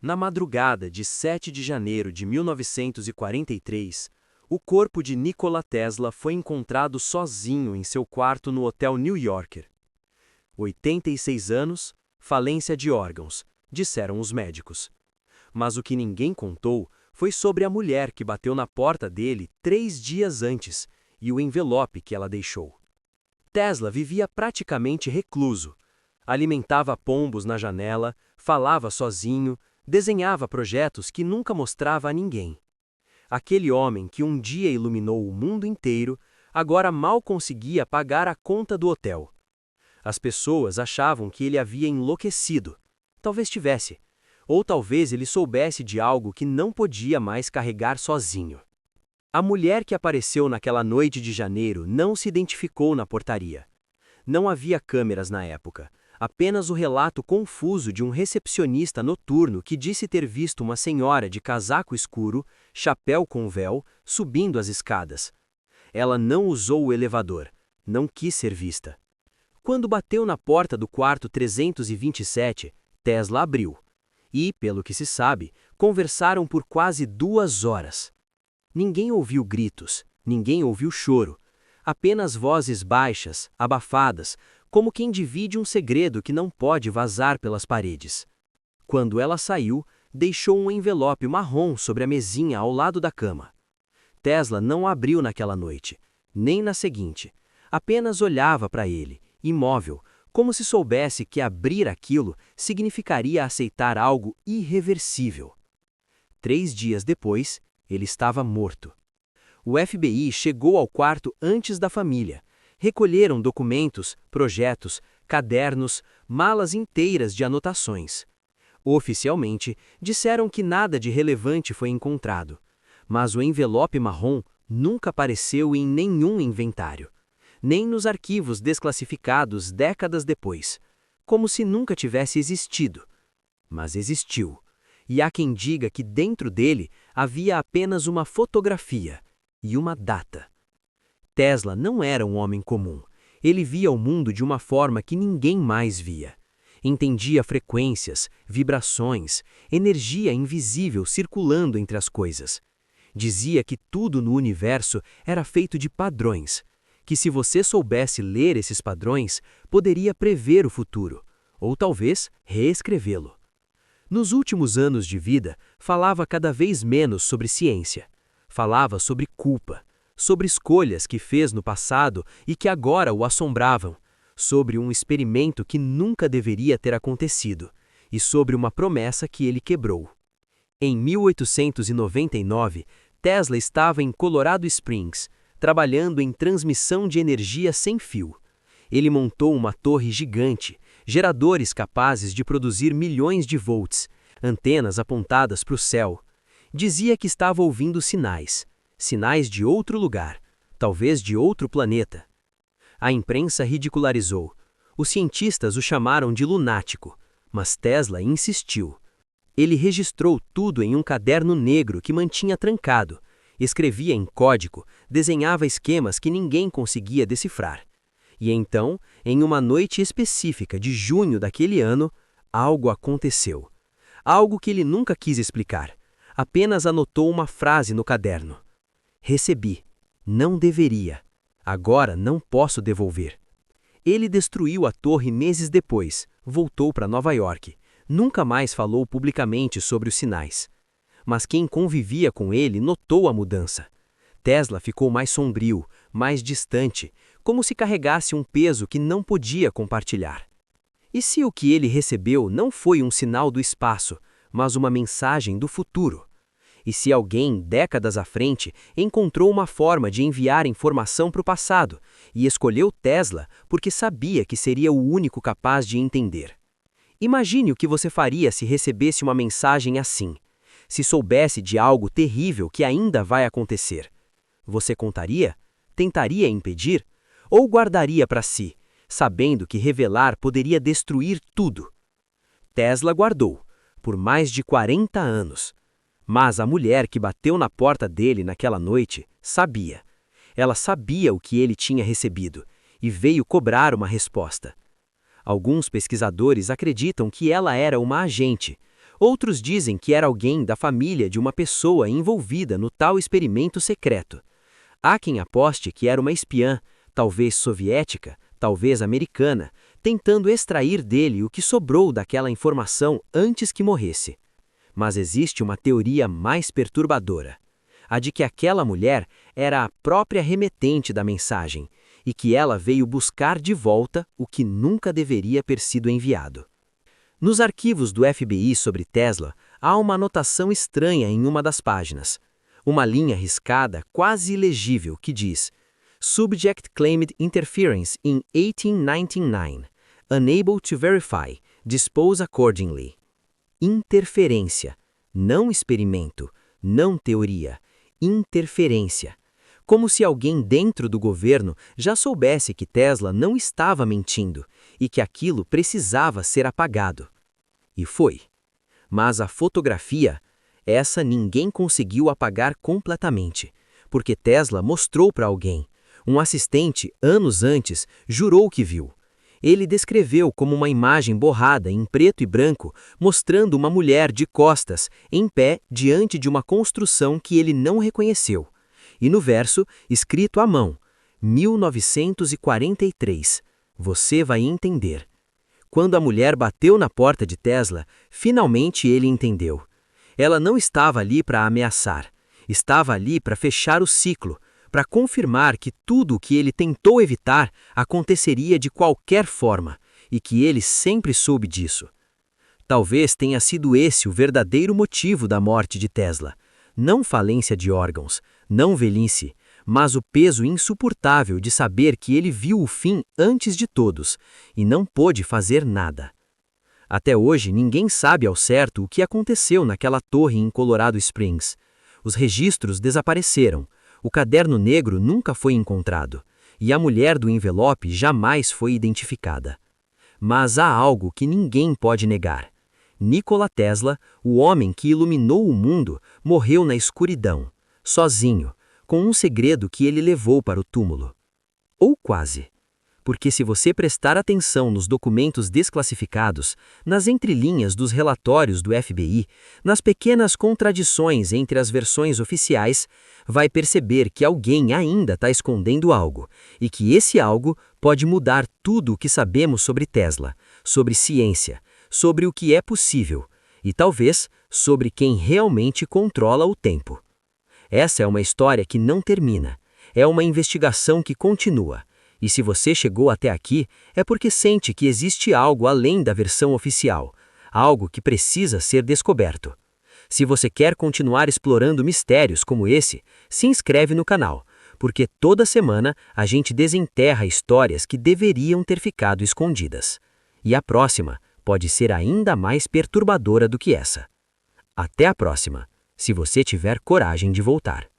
Na madrugada de 7 de janeiro de 1943, o corpo de Nikola Tesla foi encontrado sozinho em seu quarto no Hotel New Yorker. 86 anos, falência de órgãos, disseram os médicos. Mas o que ninguém contou foi sobre a mulher que bateu na porta dele 3 dias antes e o envelope que ela deixou. Tesla vivia praticamente recluso. Alimentava pombos na janela, falava sozinho, desenhava projetos que nunca mostrava a ninguém. Aquele homem que um dia iluminou o mundo inteiro, agora mal conseguia pagar a conta do hotel. As pessoas achavam que ele havia enlouquecido. Talvez tivesse. Ou talvez ele soubesse de algo que não podia mais carregar sozinho. A mulher que apareceu naquela noite de janeiro não se identificou na portaria. Não havia câmeras na época. Apenas o relato confuso de um recepcionista noturno que disse ter visto uma senhora de casaco escuro, chapéu com véu, subindo as escadas. Ela não usou o elevador, não quis ser vista. Quando bateu na porta do quarto 327, Tesla abriu. E, pelo que se sabe, conversaram por quase 2 horas. Ninguém ouviu gritos, ninguém ouviu choro. Apenas vozes baixas, abafadas, como quem divide um segredo que não pode vazar pelas paredes. Quando ela saiu, deixou um envelope marrom sobre a mesinha ao lado da cama. Tesla não abriu naquela noite, nem na seguinte. Apenas olhava para ele, imóvel, como se soubesse que abrir aquilo significaria aceitar algo irreversível. 3 dias depois, ele estava morto. O FBI chegou ao quarto antes da família. Recolheram documentos, projetos, cadernos, malas inteiras de anotações. Oficialmente, disseram que nada de relevante foi encontrado, mas o envelope marrom nunca apareceu em nenhum inventário, nem nos arquivos desclassificados décadas depois, como se nunca tivesse existido. Mas existiu, e há quem diga que dentro dele havia apenas uma fotografia e uma data. Tesla não era um homem comum. Ele via o mundo de uma forma que ninguém mais via. Entendia frequências, vibrações, energia invisível circulando entre as coisas. Dizia que tudo no universo era feito de padrões, que se você soubesse ler esses padrões, poderia prever o futuro, ou talvez reescrevê-lo. Nos últimos anos de vida, falava cada vez menos sobre ciência. Falava sobre culpa, sobre escolhas que fez no passado e que agora o assombravam, sobre um experimento que nunca deveria ter acontecido e sobre uma promessa que ele quebrou. Em 1899, Tesla estava em Colorado Springs, trabalhando em transmissão de energia sem fio. Ele montou uma torre gigante, geradores capazes de produzir milhões de volts, antenas apontadas para o céu. Dizia que estava ouvindo sinais de outro lugar, talvez de outro planeta. A imprensa ridicularizou. Os cientistas o chamaram de lunático, mas Tesla insistiu. Ele registrou tudo em um caderno negro que mantinha trancado, escrevia em código, desenhava esquemas que ninguém conseguia decifrar. E então, em uma noite específica de junho daquele ano, algo aconteceu. Algo que ele nunca quis explicar. Apenas anotou uma frase no caderno. Recebi. Não deveria. Agora não posso devolver. Ele destruiu a torre meses depois, voltou para Nova York. Nunca mais falou publicamente sobre os sinais. Mas quem convivia com ele notou a mudança. Tesla ficou mais sombrio, mais distante, como se carregasse um peso que não podia compartilhar. E se o que ele recebeu não foi um sinal do espaço, mas uma mensagem do futuro? E se alguém, décadas à frente, encontrou uma forma de enviar informação para o passado e escolheu Tesla porque sabia que seria o único capaz de entender? Imagine o que você faria se recebesse uma mensagem assim, se soubesse de algo terrível que ainda vai acontecer. Você contaria? Tentaria impedir? Ou guardaria para si, sabendo que revelar poderia destruir tudo? Tesla guardou, por mais de 40 anos. Mas a mulher que bateu na porta dele naquela noite sabia. Ela sabia o que ele tinha recebido e veio cobrar uma resposta. Alguns pesquisadores acreditam que ela era uma agente. Outros dizem que era alguém da família de uma pessoa envolvida no tal experimento secreto. Há quem aposte que era uma espiã, talvez soviética, talvez americana, tentando extrair dele o que sobrou daquela informação antes que morresse. Mas existe uma teoria mais perturbadora: a de que aquela mulher era a própria remetente da mensagem e que ela veio buscar de volta o que nunca deveria ter sido enviado. Nos arquivos do FBI sobre Tesla, há uma anotação estranha em uma das páginas. Uma linha riscada, quase ilegível, que diz: Subject claimed interference in 1899. Unable to verify. Dispose accordingly. Interferência. Não experimento. Não teoria. Interferência. Como se alguém dentro do governo já soubesse que Tesla não estava mentindo e que aquilo precisava ser apagado. E foi. Mas a fotografia, essa ninguém conseguiu apagar completamente, porque Tesla mostrou para alguém. Um assistente, anos antes, jurou que viu. Ele descreveu como uma imagem borrada em preto e branco, mostrando uma mulher de costas, em pé, diante de uma construção que ele não reconheceu. E no verso, escrito à mão, 1943, você vai entender. Quando a mulher bateu na porta de Tesla, finalmente ele entendeu. Ela não estava ali para ameaçar, estava ali para fechar o ciclo, para confirmar que tudo o que ele tentou evitar aconteceria de qualquer forma, e que ele sempre soube disso. Talvez tenha sido esse o verdadeiro motivo da morte de Tesla. Não falência de órgãos, não velhice, mas o peso insuportável de saber que ele viu o fim antes de todos e não pôde fazer nada. Até hoje ninguém sabe ao certo o que aconteceu naquela torre em Colorado Springs. Os registros desapareceram, o caderno negro nunca foi encontrado e a mulher do envelope jamais foi identificada. Mas há algo que ninguém pode negar. Nikola Tesla, o homem que iluminou o mundo, morreu na escuridão, sozinho, com um segredo que ele levou para o túmulo. Ou quase. Porque se você prestar atenção nos documentos desclassificados, nas entrelinhas dos relatórios do FBI, nas pequenas contradições entre as versões oficiais, vai perceber que alguém ainda está escondendo algo, e que esse algo pode mudar tudo o que sabemos sobre Tesla, sobre ciência, sobre o que é possível, e talvez sobre quem realmente controla o tempo. Essa é uma história que não termina, é uma investigação que continua. E se você chegou até aqui, é porque sente que existe algo além da versão oficial, algo que precisa ser descoberto. Se você quer continuar explorando mistérios como esse, se inscreve no canal, porque toda semana a gente desenterra histórias que deveriam ter ficado escondidas. E a próxima pode ser ainda mais perturbadora do que essa. Até a próxima, se você tiver coragem de voltar.